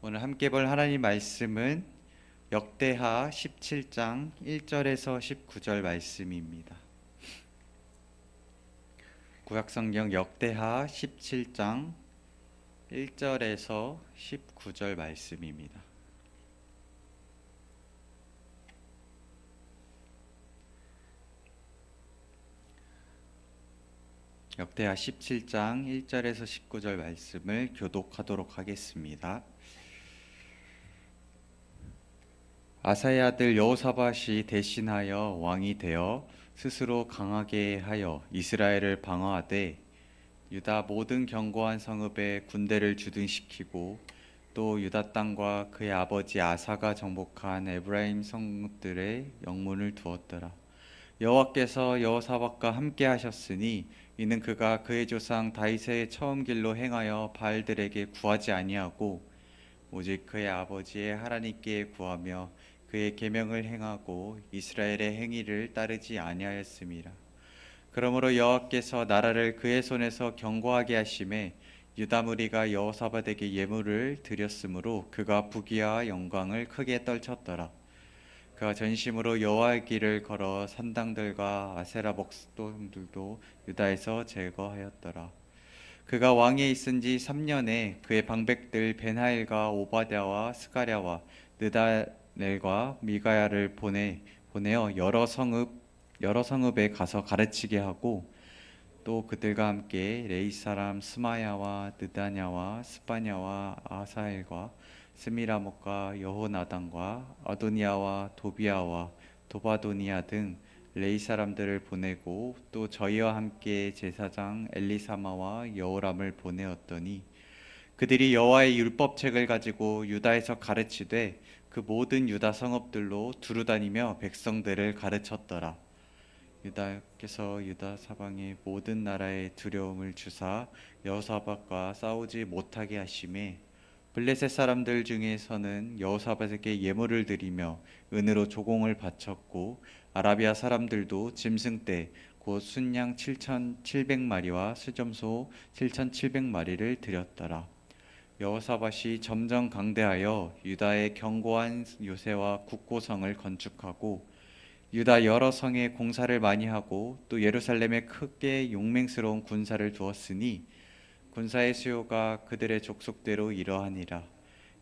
오늘 함께 볼 하나님 말씀은 역대하 17장 1절에서 19절 말씀입니다. 구약성경 역대하 17장 1절에서 19절 말씀입니다. 역대하 17장 1절에서 19절 말씀을 교독하도록 하겠습니다. 아사의 아들 여호사밧이 대신하여 왕이 되어 스스로 강하게 하여 이스라엘을 방어하되 유다 모든 견고한 성읍에 군대를 주둔시키고 또 유다 땅과 그의 아버지 아사가 정복한 에브라임 성읍들의 영문을 두었더라. 여호와께서 여호사밧과 함께 하셨으니 이는 그가 그의 조상 다윗의 처음 길로 행하여 바알들에게 구하지 아니하고 오직 그의 아버지의 하나님께 구하며 그의 계명을 행하고 이스라엘의 행위를 따르지 아니하였음이라. 그러므로 여호와께서 나라를 그의 손에서 견고하게 하심에 유다 무리가 여호사밧에게 예물을 드렸으므로 그가 부귀와 영광을 크게 떨쳤더라. 그가 전심으로 여호와의 길을 걸어 산당들과 아세라 목동들도 유다에서 제거하였더라. 그가 왕위에 있은 지 3년에 그의 방백들 벤하일과 오바댜와 스가랴와 느다넬과 미가야를 보내어 여러 성읍에 가서 가르치게 하고 또 그들과 함께 레이 사람 스마야와 느다냐와 스바냐와 아사엘과 스미라목과 여호나단과 아도니아와 도비아와 도바도니아 등 레이 사람들을 보내고 또 저희와 함께 제사장 엘리사마와 여호람을 보내었더니 그들이 여호와의 율법책을 가지고 유다에서 가르치되 그 모든 유다 성읍들로 두루다니며 백성들을 가르쳤더라. 유다께서 유다 사방의 모든 나라에 두려움을 주사 여호사밧과 싸우지 못하게 하심에 블레셋 사람들 중에서는 여호사밧에게 예물을 드리며 은으로 조공을 바쳤고 아라비아 사람들도 짐승떼 곧 순양 7,700마리와 수점소 7,700마리를 드렸더라. 여호사밧이 점점 강대하여 유다의 견고한 요새와 국고성을 건축하고 유다 여러 성에 공사를 많이 하고 또 예루살렘에 크게 용맹스러운 군사를 두었으니 군사의 수요가 그들의 족속대로 이러하니라.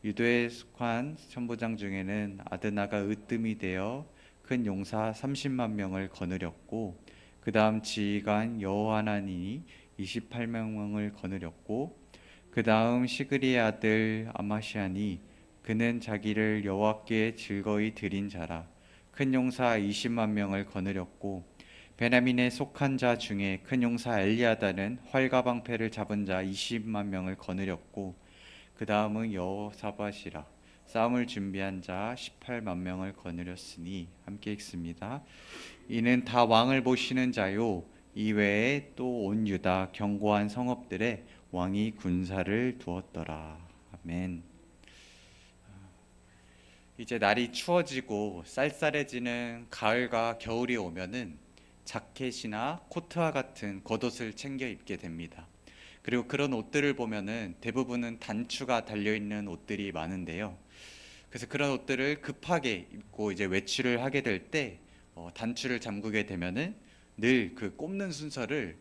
유도에 속한 천부장 중에는 아드나가 으뜸이 되어 큰 용사 30만 명을 거느렸고 그 다음 지휘관 여호하나니 28명을 거느렸고 그 다음 시그리의 아들 아마시아니 그는 자기를 여호와께 즐거이 드린 자라. 큰 용사 20만 명을 거느렸고 베냐민에 속한 자 중에 큰 용사 엘리아다는 활과 방패를 잡은 자 20만 명을 거느렸고 그 다음은 여호사밧이라. 싸움을 준비한 자 18만 명을 거느렸으니 함께 읽습니다. 이는 다 왕을 보시는 자요 이외에 또 온 유다 견고한 성읍들에 왕이 군사를 두었더라. 아멘. 이제 날이 추워지고 쌀쌀해지는 가을과 겨울이 오면은 자켓이나 코트와 같은 겉옷을 챙겨 입게 됩니다. 그리고 그런 옷들을 보면은 대부분은 단추가 달려 있는 옷들이 많은데요. 그래서 그런 옷들을 급하게 입고 이제 외출을 하게 될 때 단추를 잠그게 되면은 늘 그 꼽는 순서를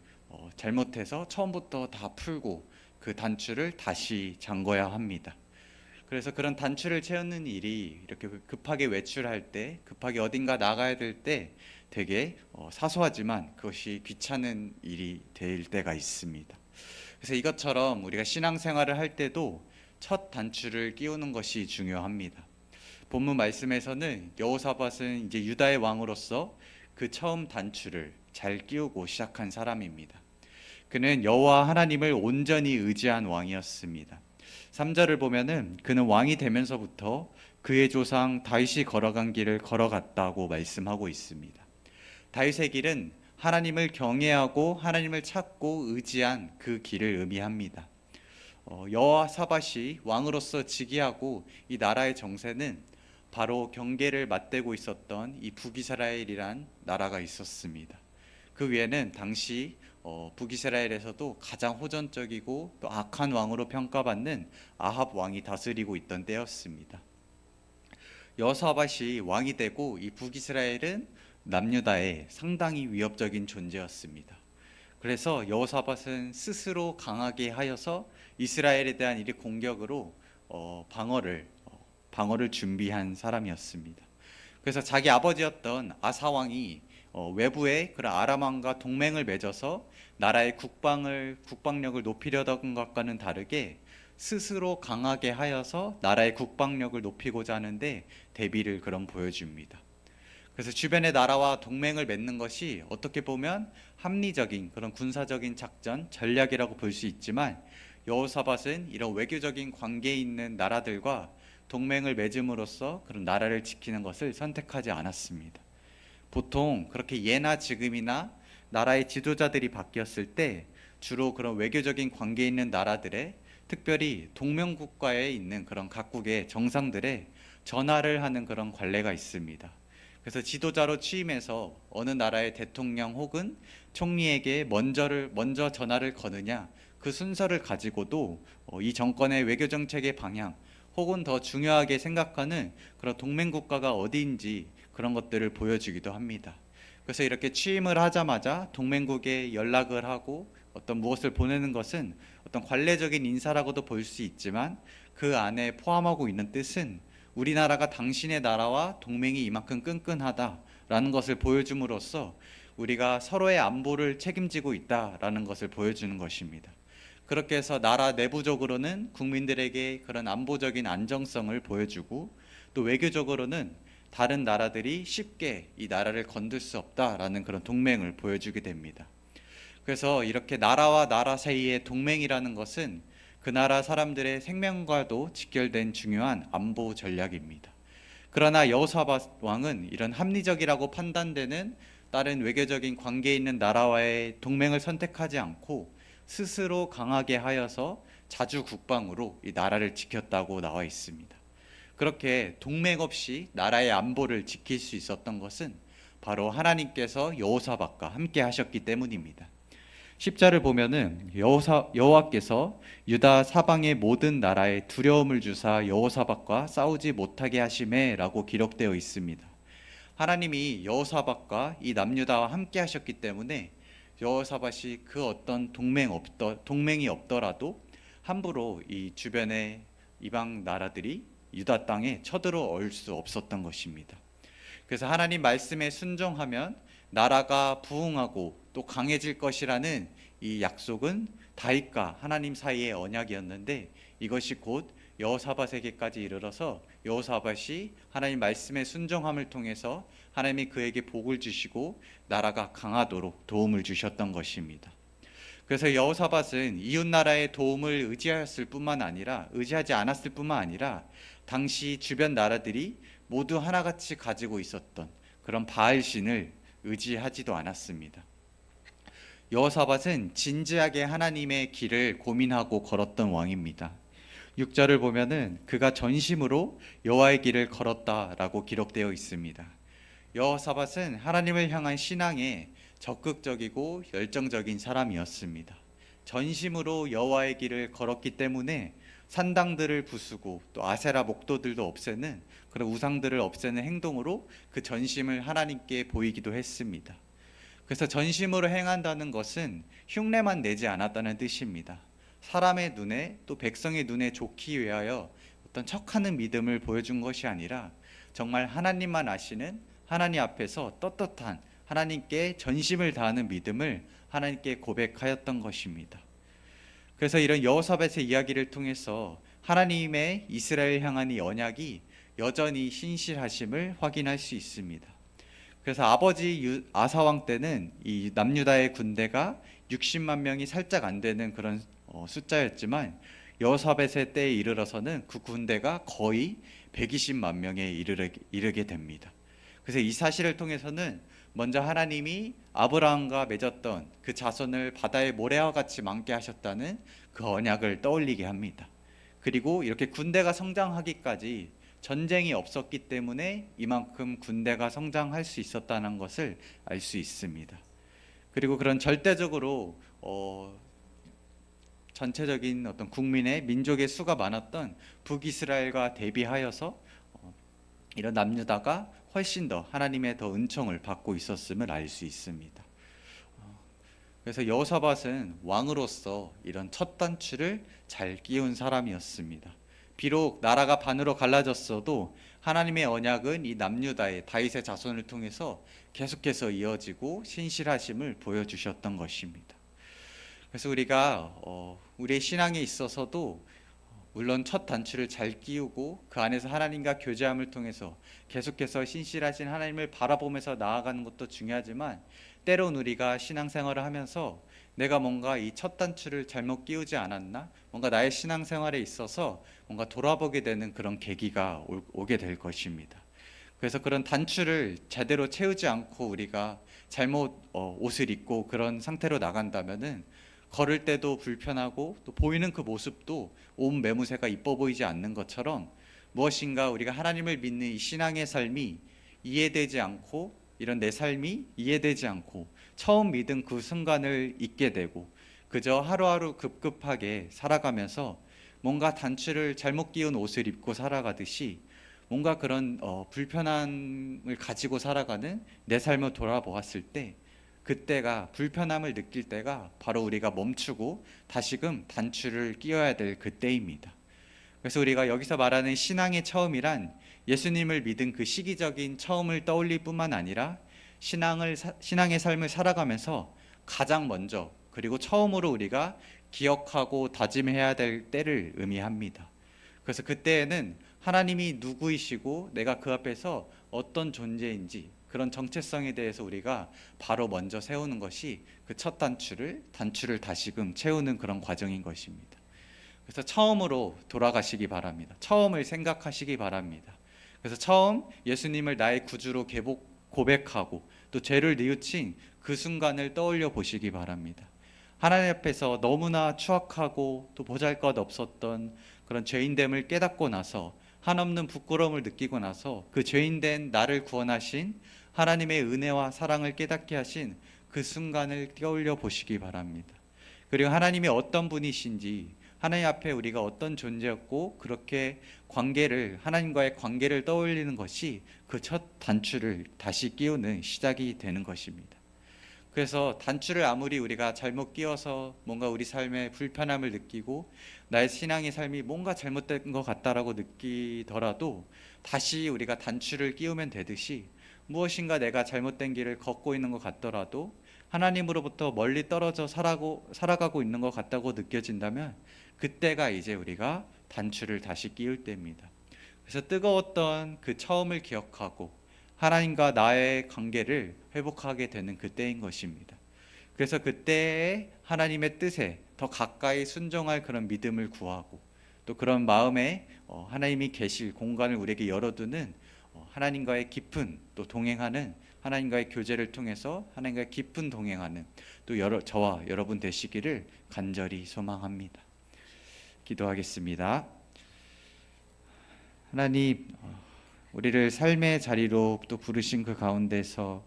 잘못해서 처음부터 다 풀고 그 단추를 다시 잠궈야 합니다. 그래서 그런 단추를 채우는 일이 이렇게 급하게 외출할 때, 급하게 어딘가 나가야 될 때 되게 사소하지만 그것이 귀찮은 일이 될 때가 있습니다. 그래서 이것처럼 우리가 신앙생활을 할 때도 첫 단추를 끼우는 것이 중요합니다. 본문 말씀에서는 여호사밧은 이제 유다의 왕으로서 그 처음 단추를 잘 끼우고 시작한 사람입니다. 그는 여호와 하나님을 온전히 의지한 왕이었습니다. 3절을 보면은 그는 왕이 되면서부터 그의 조상 다윗이 걸어간 길을 걸어갔다고 말씀하고 있습니다. 다윗의 길은 하나님을 경외하고 하나님을 찾고 의지한 그 길을 의미합니다. 여호사밧이 왕으로서 즉위하고 이 나라의 정세는 바로 경계를 맞대고 있었던 이 북이스라엘이란 나라가 있었습니다. 그 위에는 당시 북이스라엘에서도 가장 호전적이고 또 악한 왕으로 평가받는 아합 왕이 다스리고 있던 때였습니다. 여호사밧이 왕이 되고 이 북이스라엘은 남유다에 상당히 위협적인 존재였습니다. 그래서 여호사밧은 스스로 강하게 하여서 이스라엘에 대한 이 공격으로 방어를 준비한 사람이었습니다. 그래서 자기 아버지였던 아사 왕이 외부의 그런 아람 왕과 동맹을 맺어서 나라의 국방력을 높이려던 것과는 다르게 스스로 강하게 하여서 나라의 국방력을 높이고자 하는데 대비를 그런 보여줍니다. 그래서 주변의 나라와 동맹을 맺는 것이 어떻게 보면 합리적인 그런 군사적인 작전 전략이라고 볼 수 있지만, 여호사밧은 이런 외교적인 관계에 있는 나라들과 동맹을 맺음으로써 그런 나라를 지키는 것을 선택하지 않았습니다. 보통 그렇게 예나 지금이나 나라의 지도자들이 바뀌었을 때 주로 그런 외교적인 관계에 있는 나라들의, 특별히 동맹국가에 있는 그런 각국의 정상들의 전화를 하는 그런 관례가 있습니다. 그래서 지도자로 취임해서 어느 나라의 대통령 혹은 총리에게 먼저 전화를 거느냐, 그 순서를 가지고도 이 정권의 외교 정책의 방향 혹은 더 중요하게 생각하는 그런 동맹국가가 어디인지 그런 것들을 보여주기도 합니다. 그래서 이렇게 취임을 하자마자 동맹국에 연락을 하고 어떤 무엇을 보내는 것은 어떤 관례적인 인사라고도 볼 수 있지만, 그 안에 포함하고 있는 뜻은 우리나라가 당신의 나라와 동맹이 이만큼 끈끈하다라는 것을 보여줌으로써 우리가 서로의 안보를 책임지고 있다라는 것을 보여주는 것입니다. 그렇게 해서 나라 내부적으로는 국민들에게 그런 안보적인 안정성을 보여주고, 또 외교적으로는 다른 나라들이 쉽게 이 나라를 건들 수 없다라는 그런 동맹을 보여주게 됩니다. 그래서 이렇게 나라와 나라 사이의 동맹이라는 것은 그 나라 사람들의 생명과도 직결된 중요한 안보 전략입니다. 그러나 여호사밧 왕은 이런 합리적이라고 판단되는 다른 외교적인 관계에 있는 나라와의 동맹을 선택하지 않고 스스로 강하게 하여서 자주 국방으로 이 나라를 지켰다고 나와 있습니다. 그렇게 동맹 없이 나라의 안보를 지킬 수 있었던 것은 바로 하나님께서 여호사밧과 함께 하셨기 때문입니다. 10절을 보면은 여호와께서 유다 사방의 모든 나라에 두려움을 주사 여호사밧과 싸우지 못하게 하시매라고 기록되어 있습니다. 하나님이 여호사밧과 이 남유다와 함께 하셨기 때문에 여호사밧이 그 어떤 동맹이 없더라도 함부로 이 주변의 이방 나라들이 유다 땅에 쳐들어올 수 없었던 것입니다. 그래서 하나님 말씀에 순종하면 나라가 부흥하고 또 강해질 것이라는 이 약속은 다윗과 하나님 사이의 언약이었는데, 이것이 곧 여호사밧에게까지 이르러서 여호사밧이 하나님 말씀에 순종함을 통해서 하나님이 그에게 복을 주시고 나라가 강하도록 도움을 주셨던 것입니다. 그래서 여호사밧은 이웃 나라의 도움을 의지하지 않았을 뿐만 아니라 당시 주변 나라들이 모두 하나같이 가지고 있었던 그런 바알신을 의지하지도 않았습니다. 여호사밧은 진지하게 하나님의 길을 고민하고 걸었던 왕입니다. 6절을 보면은 그가 전심으로 여호와의 길을 걸었다라고 기록되어 있습니다. 여호사밧은 하나님을 향한 신앙에 적극적이고 열정적인 사람이었습니다. 전심으로 여호와의 길을 걸었기 때문에 산당들을 부수고 또 아세라 목도들도 없애는 그런 우상들을 없애는 행동으로 그 전심을 하나님께 보이기도 했습니다. 그래서 전심으로 행한다는 것은 흉내만 내지 않았다는 뜻입니다. 사람의 눈에 또 백성의 눈에 좋기 위하여 어떤 척하는 믿음을 보여준 것이 아니라 정말 하나님만 아시는 하나님 앞에서 떳떳한 하나님께 전심을 다하는 믿음을 하나님께 고백하였던 것입니다. 그래서 이런 여호사밧의 이야기를 통해서 하나님의 이스라엘 향한 이 언약이 여전히 신실하심을 확인할 수 있습니다. 그래서 아버지 아사왕 때는 이 남유다의 군대가 60만 명이 살짝 안 되는 그런 숫자였지만, 여호사밧의 때에 이르러서는 그 군대가 거의 120만 명에 이르게 됩니다. 그래서 이 사실을 통해서는 먼저 하나님이 아브라함과 맺었던 그 자손을 바다의 모래와 같이 많게 하셨다는 그 언약을 떠올리게 합니다. 그리고 이렇게 군대가 성장하기까지 전쟁이 없었기 때문에 이만큼 군대가 성장할 수 있었다는 것을 알 수 있습니다. 그리고 그런 절대적으로 전체적인 어떤 국민의 민족의 수가 많았던 북이스라엘과 대비하여서 이런 남유다가 훨씬 더 하나님의 더 은총을 받고 있었음을 알 수 있습니다. 그래서 여호사밧은 왕으로서 이런 첫 단추를 잘 끼운 사람이었습니다. 비록 나라가 반으로 갈라졌어도 하나님의 언약은 이 남유다의 다윗의 자손을 통해서 계속해서 이어지고 신실하심을 보여주셨던 것입니다. 그래서 우리가 우리의 신앙에 있어서도 물론 첫 단추를 잘 끼우고 그 안에서 하나님과 교제함을 통해서 계속해서 신실하신 하나님을 바라보면서 나아가는 것도 중요하지만, 때론 우리가 신앙생활을 하면서 내가 뭔가 이 첫 단추를 잘못 끼우지 않았나, 뭔가 나의 신앙생활에 있어서 뭔가 돌아보게 되는 그런 계기가 오게 될 것입니다. 그래서 그런 단추를 제대로 채우지 않고 우리가 잘못 옷을 입고 그런 상태로 나간다면은 걸을 때도 불편하고 또 보이는 그 모습도 온 매무새가 이뻐 보이지 않는 것처럼, 무엇인가 우리가 하나님을 믿는 이 신앙의 삶이 이해되지 않고, 이런 내 삶이 이해되지 않고 처음 믿은 그 순간을 잊게 되고 그저 하루하루 급급하게 살아가면서 뭔가 단추를 잘못 끼운 옷을 입고 살아가듯이 뭔가 그런 불편함을 가지고 살아가는 내 삶을 돌아보았을 때, 그때가 불편함을 느낄 때가 바로 우리가 멈추고 다시금 단추를 끼워야 될 그때입니다. 그래서 우리가 여기서 말하는 신앙의 처음이란 예수님을 믿은 그 시기적인 처음을 떠올릴 뿐만 아니라 신앙의 삶을 살아가면서 가장 먼저 그리고 처음으로 우리가 기억하고 다짐해야 될 때를 의미합니다. 그래서 그때에는 하나님이 누구이시고 내가 그 앞에서 어떤 존재인지 그런 정체성에 대해서 우리가 바로 먼저 세우는 것이 그 첫 단추를 다시금 채우는 그런 과정인 것입니다. 그래서 처음으로 돌아가시기 바랍니다. 처음을 생각하시기 바랍니다. 그래서 처음 예수님을 나의 구주로 고백하고 또 죄를 뉘우친 그 순간을 떠올려 보시기 바랍니다. 하나님 앞에서 너무나 추악하고 또 보잘것없었던 그런 죄인됨을 깨닫고 나서 한없는 부끄러움을 느끼고 나서 그 죄인된 나를 구원하신 하나님의 은혜와 사랑을 깨닫게 하신 그 순간을 떠올려 보시기 바랍니다. 그리고 하나님이 어떤 분이신지, 하나님 앞에 우리가 어떤 존재였고, 그렇게 하나님과의 관계를 떠올리는 것이 그 첫 단추를 다시 끼우는 시작이 되는 것입니다. 그래서 단추를 아무리 우리가 잘못 끼워서 뭔가 우리 삶에 불편함을 느끼고 나의 신앙의 삶이 뭔가 잘못된 것 같다라고 느끼더라도 다시 우리가 단추를 끼우면 되듯이, 무엇인가 내가 잘못된 길을 걷고 있는 것 같더라도 하나님으로부터 멀리 떨어져 살아가고 있는 것 같다고 느껴진다면 그때가 이제 우리가 단추를 다시 끼울 때입니다. 그래서 뜨거웠던 그 처음을 기억하고 하나님과 나의 관계를 회복하게 되는 그때인 것입니다. 그래서 그때에 하나님의 뜻에 더 가까이 순종할 그런 믿음을 구하고, 또 그런 마음에 하나님이 계실 공간을 우리에게 열어두는 하나님과의 깊은 또 동행하는, 하나님과의 교제를 통해서 하나님과의 깊은 동행하는 또 저와 여러분 되시기를 간절히 소망합니다. 기도하겠습니다. 하나님, 우리를 삶의 자리로 또 부르신 그 가운데서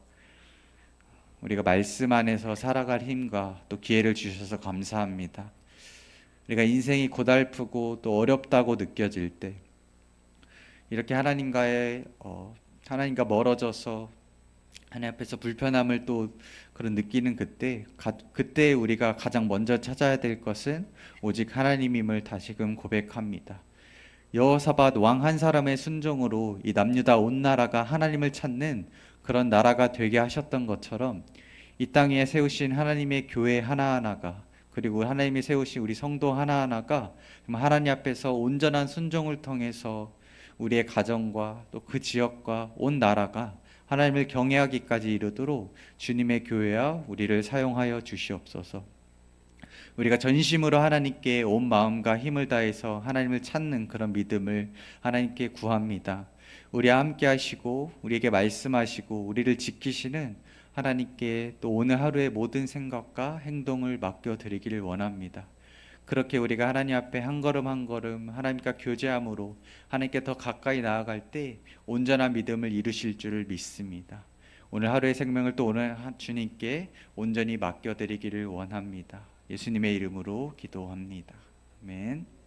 우리가 말씀 안에서 살아갈 힘과 또 기회를 주셔서 감사합니다. 우리가 인생이 고달프고 또 어렵다고 느껴질 때, 이렇게 하나님과 멀어져서 하나님 앞에서 불편함을 또 그런 느끼는 그때 우리가 가장 먼저 찾아야 될 것은 오직 하나님임을 다시금 고백합니다. 여호사밧 왕 한 사람의 순종으로 이 남유다 온 나라가 하나님을 찾는 그런 나라가 되게 하셨던 것처럼, 이 땅 위에 세우신 하나님의 교회 하나하나가, 그리고 하나님이 세우신 우리 성도 하나하나가 하나님 앞에서 온전한 순종을 통해서 우리의 가정과 또 그 지역과 온 나라가 하나님을 경외하기까지 이르도록 주님의 교회와 우리를 사용하여 주시옵소서. 우리가 전심으로 하나님께 온 마음과 힘을 다해서 하나님을 찾는 그런 믿음을 하나님께 구합니다. 우리와 함께 하시고 우리에게 말씀하시고 우리를 지키시는 하나님께 또 오늘 하루의 모든 생각과 행동을 맡겨드리기를 원합니다. 그렇게 우리가 하나님 앞에 한 걸음 한 걸음 하나님과 교제함으로 하나님께 더 가까이 나아갈 때 온전한 믿음을 이루실 줄을 믿습니다. 오늘 하루의 생명을 또 오늘 주님께 온전히 맡겨드리기를 원합니다. 예수님의 이름으로 기도합니다. 아멘.